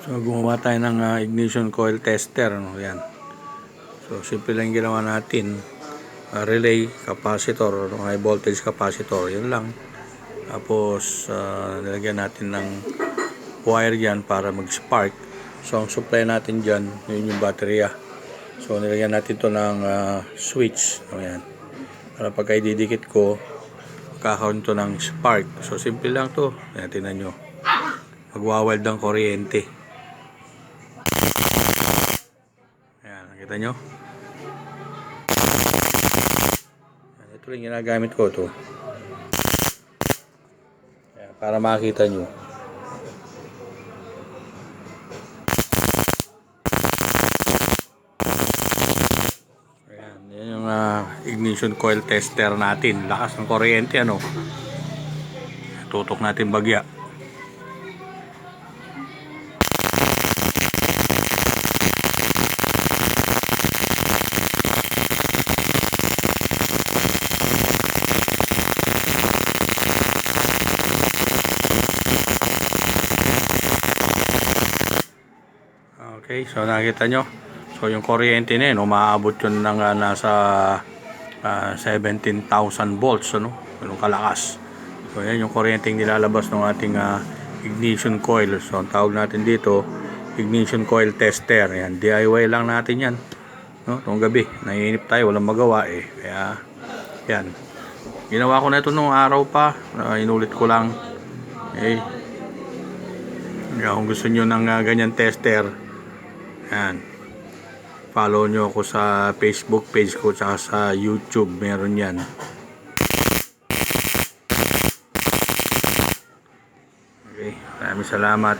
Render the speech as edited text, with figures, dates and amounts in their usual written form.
So gumawa tayo ng ignition coil tester, no? Yan. So simple lang ginawa natin. Relay, capacitor, high voltage capacitor, yun lang. Tapos nilagyan natin ng wire yan para mag-spark. So ang supply natin dyan, yun yung baterya. So nilagyan natin to ng switch, no? Yan. Para pagka ididikit ko, kakaroon to ng spark. So simple lang to. Yan, tingnan nyo. Magwawild ang kuryente. Ayan, nakita nyo? Ayan, ito lang ginagamit ko to. Ayan, para makita nyo. Ayan, yan yung ignition coil tester natin. Lakas ng kuryente, ano? Tutok natin bagya. Okay, so nakita nyo. So yung kuryente na yun, umaabot yun ng nasa 17,000 volts, ano? Yung kalakas. So yan yung kuryente nilalabas ng ating ignition coil. So ang tawag natin dito, ignition coil tester. Yan, DIY lang natin yan. No? Itong gabi, naiinip tayo, walang magawa eh. Kaya, yan. Ginawa ko na ito nung araw pa. Inulit ko lang. Okay. Kung gusto nyo ng ganyan tester, yan, follow nyo ako sa Facebook page ko tsaka sa YouTube, meron yan. Okay, maraming salamat.